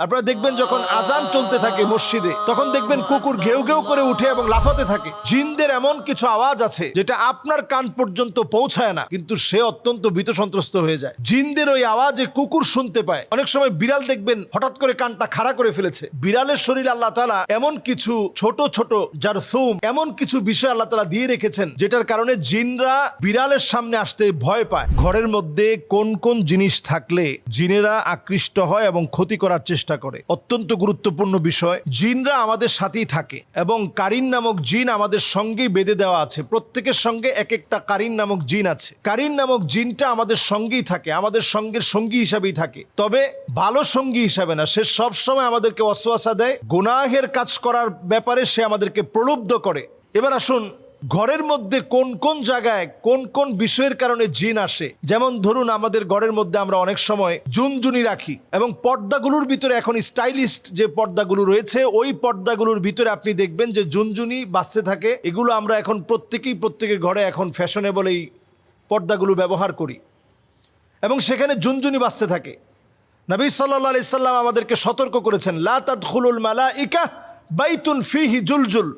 আপনারা দেখবেন যখন আজান চলতে থাকে মসজিদে, তখন দেখবেন কুকুর ঘেউ ঘেউ করে উঠে এবং লাফাতে থাকে। জিনদের এমন কিছু আওয়াজ আছে যেটা আপনার কান পর্যন্ত পৌঁছায় না, কিন্তু সে অত্যন্ত ভীত সন্ত্রস্ত হয়ে যায়। জিনদের ওই আওয়াজে কুকুর শুনতে পায়। অনেক সময় বিড়াল দেখবেন হঠাৎ করে কানটা খাড়া করে ফেলেছে। বিড়ালের শরীরে আল্লাহ তাআলা এমন কিছু ছোট ছোট জারথুম, এমন কিছু বিষয় আল্লাহ তাআলা দিয়ে রেখেছেন যেটার কারণে জিনরা বিড়ালের সামনে আসতে ভয় পায়। ঘরের মধ্যে কোন কোন জিনিস থাকলে জিনেরা আকৃষ্ট হয় এবং ক্ষতি করার চেষ্টা করে, অত্যন্ত গুরুত্বপূর্ণ বিষয়। জিনরা আমাদের সাথেই থাকে এবং কারিন নামক জিন আমাদের সঙ্গেই বেঁধে দেওয়া আছে। প্রত্যেকের সঙ্গে এক একটা কারিন নামক জিন আছে। কারিন নামক জিনটা আমাদের সঙ্গেই থাকে, আমাদের সঙ্গের সঙ্গী হিসাবেই থাকে, তবে ভালো সঙ্গী হিসাবে না। সে সব সময় আমাদেরকে ওয়াসওয়াসা দেয়, গুনাহের কাজ করার ব্যাপারে সে আমাদেরকে প্রলুব্ধ করে। এবার আসুন, ঘরের মধ্যে কোন কোন জায়গায় কোন কোন বিষয়ের কারণে জিন আসে। যেমন ধরুন, আমাদের ঘরের মধ্যে আমরা অনেক সময় জুনজুনি রাখি এবং পর্দাগুলোর ভিতরে এখন স্টাইলিস্ট যে পর্দাগুলো রয়েছে, ওই পর্দাগুলোর ভিতরে আপনি দেখবেন যে জুনজুনি বাজতে থাকে। এগুলো আমরা এখন প্রত্যেকের ঘরে এখন ফ্যাশনেবল এই পর্দাগুলো ব্যবহার করি এবং সেখানে জুনজুনি বাজতে থাকে। নবী সাল্লাল্লাহু আলাইহি সাল্লাম আমাদেরকে সতর্ক করেছেন, লা তাদখুলুল মালাইকা বাইতুন ফিহি জুলজুল।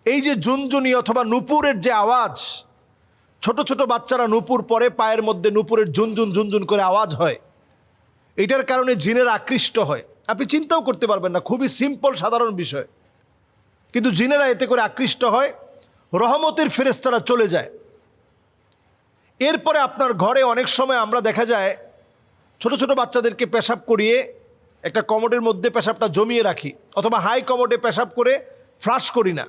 এই যে জুনজুনি অথবা নূপুরের যে আওয়াজ, ছোট ছোট বাচ্চারা নূপুর পরে, পায়ের মধ্যে নূপুরের ঝুনঝুন ঝুনঝুন করে আওয়াজ হয়, এটার কারণে জিনেরা আকৃষ্ট হয়। আপনি চিন্তাও করতে পারবেন না, খুবই সিম্পল সাধারণ বিষয়, কিন্তু জিনেরা এতে করে আকৃষ্ট হয়, রহমতের ফেরেশতারা চলে যায়। এরপরে আপনার ঘরে অনেক সময় আমরা দেখা যায় ছোট ছোট বাচ্চাদেরকে পেশাব করিয়ে একটা কমোডের মধ্যে পেশাবটা জমিয়ে রাখি, অথবা হাই কমোডে পেশাব করে ফ্লাশ করি না।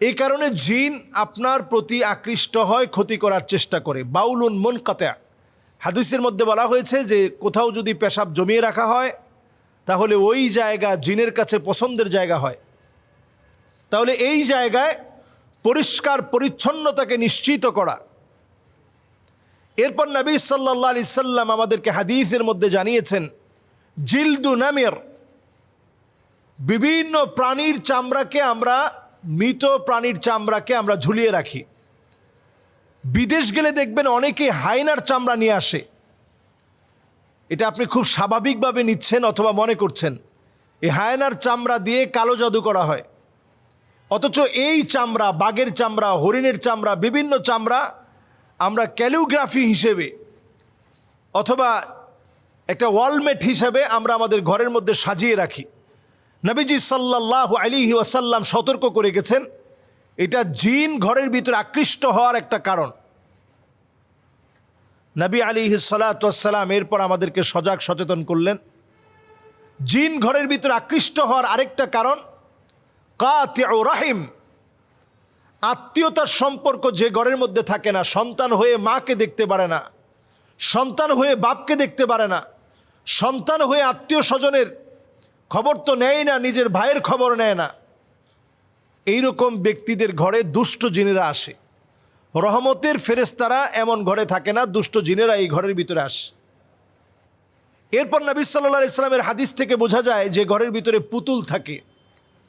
এই কারণে জিন আপনার প্রতি আকৃষ্ট হয়, ক্ষতি করার চেষ্টা করে। বাউলুন মুনকাতা, হাদিসের মধ্যে বলা হয়েছে যে কোথাও যদি পেশাব জমিয়ে রাখা হয় তাহলে ওই জায়গা জিনের কাছে পছন্দের জায়গা হয়। তাহলে এই জায়গায় পরিষ্কার পরিচ্ছন্নতাকে নিশ্চিত করা। এরপর নবী সাল্লাল্লাহু আলাইহি সাল্লাম আমাদেরকে হাদিসের মধ্যে জানিয়েছেন, জিলদু নামির, বিভিন্ন প্রাণীর চামড়াকে আমরা, মৃত প্রাণীর চামড়াকে আমরা ঝুলিয়ে রাখি। বিদেশ গেলে দেখবেন অনেকে হায়নার চামড়া নিয়ে আসে। এটা আপনি খুব স্বাভাবিকভাবে নিচ্ছেন অথবা মনে করছেন এই হায়নার চামড়া দিয়ে কালো জাদু করা হয়, অথচ এই চামড়া, বাঘের চামড়া, হরিণের চামড়া, বিভিন্ন চামড়া আমরা ক্যালিগ্রাফি হিসেবে অথবা একটা ওয়ালমেট হিসেবে আমরা আমাদের ঘরের মধ্যে সাজিয়ে রাখি। নবীজি সাল্লাল্লাহু আলাইহি ওয়াসাল্লাম সতর্ক করে গেছেন, এটা জিন ঘরের ভিতরে আকৃষ্ট হওয়ার একটা কারণ। নবী আলাইহিস সালাতু ওয়াস সালাম এরপর আমাদেরকে সজাগ সচেতন করলেন, জিন ঘরের ভিতরে আকৃষ্ট হওয়ার আরেকটা কারণ কাতিউ রাহিম, আত্মীয়তার সম্পর্ক যে ঘরের মধ্যে থাকে না। সন্তান হয়ে মাকে দেখতে পারে না, সন্তান হয়ে বাপকে দেখতে পারে না, সন্তান হয়ে আত্মীয় স্বজনের খবর তো নেয় না, নিজের ভাইয়ের খবর নেয় না। এইরকম ব্যক্তিদের ঘরে দুষ্ট জিনেরা আসে। রহমতের ফেরেশতারা এমন ঘরে থাকে না, দুষ্ট জিনেরা এই ঘরের ভিতরে আসে। এরপর নবী সাল্লাল্লাহু আলাইহি সাল্লামের হাদিস থেকে বোঝা যায় যে ঘরের ভিতরে পুতুল থাকে,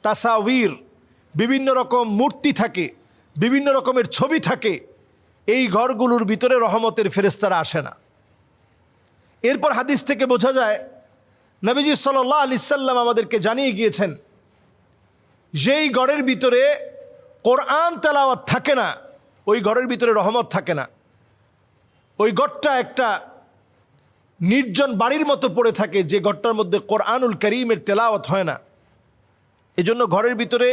তাসাউর, বিভিন্ন রকম মূর্তি থাকে, বিভিন্ন রকমের ছবি থাকে, এই ঘরগুলোর ভিতরে রহমতের ফেরেশতারা আসে না। এরপর হাদিস থেকে বোঝা যায় নবীজি সাল্লাল্লাহু আলাইহি সাল্লাম আমাদেরকে জানিয়ে গিয়েছেন, যেই ঘরের ভিতরে কোরআন তেলাওয়াত থাকে না, ওই ঘরের ভিতরে রহমত থাকে না। ওই ঘরটা একটা নির্জন বাড়ির মতো পড়ে থাকে, যে ঘরটার মধ্যে কোরআনুল কারীমের তেলাওয়াত হয় না। এজন্য ঘরের ভিতরে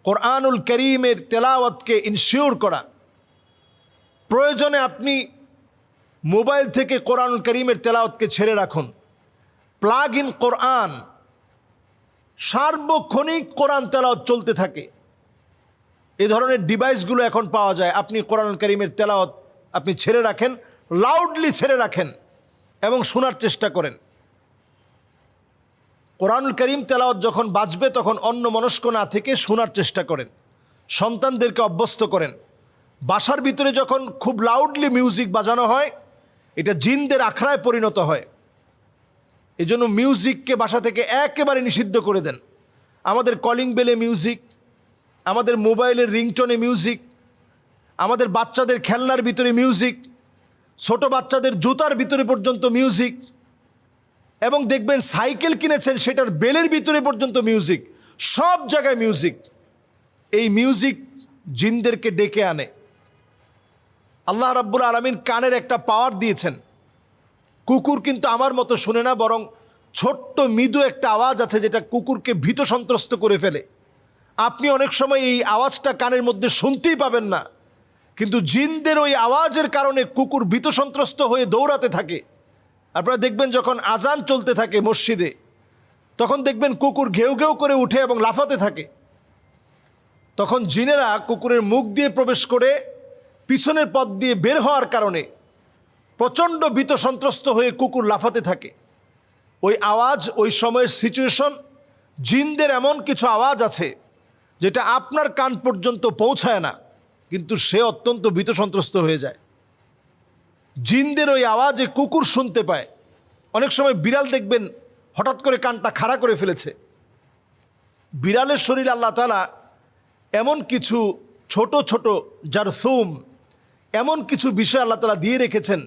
কোরআনুল কারীমের তেলাওয়াতকে ইনশিওর করা। প্রয়োজনে আপনি মোবাইল থেকে কোরআনুল কারীমের তেলাওয়াতকে ছেড়ে রাখুন। প্লাগ ইন কোরআন, সার্বক্ষণিক কোরআন তেলাওয়াত চলতে থাকে। এই ধরনের ডিভাইসগুলো এখন পাওয়া যায়। আপনি কোরআনুল কারীমের তেলাওয়াত আপনি ছেড়ে রাখেন, লাউডলি ছেড়ে রাখেন এবং শোনার চেষ্টা করেন। কোরআনুল কারীম তেলাওয়াত যখন বাজবে তখন অন্যমনস্ক না থেকে শোনার চেষ্টা করেন। সন্তানদেরকে অভ্যস্ত করেন। বাসার ভিতরে যখন খুব লাউডলি মিউজিক বাজানো হয়, এটা জিনদের আখড়ায় পরিণত হয়। এই জন্য মিউজিককে বাসা থেকে একেবারে নিষিদ্ধ করে দেন। আমাদের কলিং বেলে মিউজিক, আমাদের মোবাইলের রিংটোনে মিউজিক, আমাদের বাচ্চাদের খেলনার ভিতরে মিউজিক, ছোট বাচ্চাদের জুতার ভিতরে পর্যন্ত মিউজিক, এবং দেখবেন সাইকেল কিনেছেন, সেটার বেলের ভিতরে পর্যন্ত মিউজিক, সব জায়গায় মিউজিক। এই মিউজিক জিনদেরকে ডেকে আনে। আল্লাহ রাব্বুল আলামিন কানের একটা পাওয়ার দিয়েছেন। কুকুর কিন্তু আমার মতো শুনে না, বরং ছোট্ট মৃদু একটা আওয়াজ আছে যেটা কুকুরকে ভীত সন্ত্রস্ত করে ফেলে। আপনি অনেক সময় এই আওয়াজটা কানের মধ্যে শুনতেই পাবেন না, কিন্তু জিনদের ওই আওয়াজের কারণে কুকুর ভীত সন্ত্রস্ত হয়ে দৌড়াতে থাকে। আপনারা দেখবেন যখন আজান চলতে থাকে মসজিদে, তখন দেখবেন কুকুর ঘেউ ঘেউ করে উঠে এবং লাফাতে থাকে। তখন জিনেরা কুকুরের মুখ দিয়ে প্রবেশ করে পিছনের পথ দিয়ে বের হওয়ার কারণে প্রচণ্ড ভীত সন্ত্রস্ত হয়ে কুকুর লাফাতে থাকে। ওই আওয়াজ, ওই সময়ের সিচুয়েশন, জিনদের এমন কিছু আওয়াজ আছে যেটা আপনার কান পর্যন্ত পৌঁছায় না, কিন্তু সে অত্যন্ত ভীত সন্ত্রস্ত হয়ে যায়। জিনদের ওই আওয়াজে কুকুর শুনতে পায়। অনেক সময় বিড়াল দেখবেন হঠাৎ করে কানটা খাড়া করে ফেলেছে। বিড়ালের শরীরে আল্লাহ তাআলা এমন কিছু ছোট ছোট জারথুম, এমন কিছু বিষয় আল্লাহ তাআলা দিয়ে রেখেছেন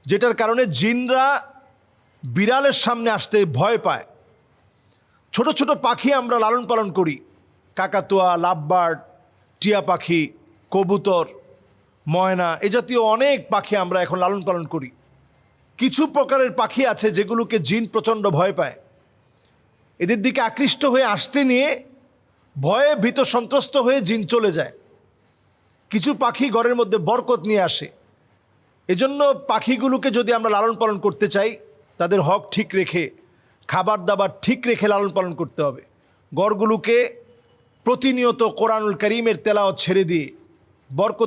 যেটার কারণে জিনরা বিড়ালের সামনে আসতে ভয় পায়। ছোট ছোট পাখি আমরা লালন পালন করি, কাকাতুয়া, লাভবার্ড, টিয়া পাখি, কবুতর, ময়না, এ জাতীয় অনেক পাখি আমরা এখন লালন পালন করি। কিছু প্রকারের পাখি আছে যেগুলোকে জিন প্রচণ্ড ভয় পায়। এদের দিকে আকৃষ্ট হয়ে আসতে নিয়ে ভয়ে ভীত সন্ত্রস্ত হয়ে জিন চলে যায়। কিছু পাখি ঘরের মধ্যে বরকত নিয়ে আসে। এজন্য পাখিগুলোকে যদি আমরা লালন পালন করতে চাই, তাদের হক ঠিক রেখে, খাবার দাবার ঠিক রেখে লালন পালন করতে হবে। ঘরগুলোকে প্রতিনিয়ত কোরআনুল কারীমের তেলাওয়াত ছেড়ে দিয়ে বরকত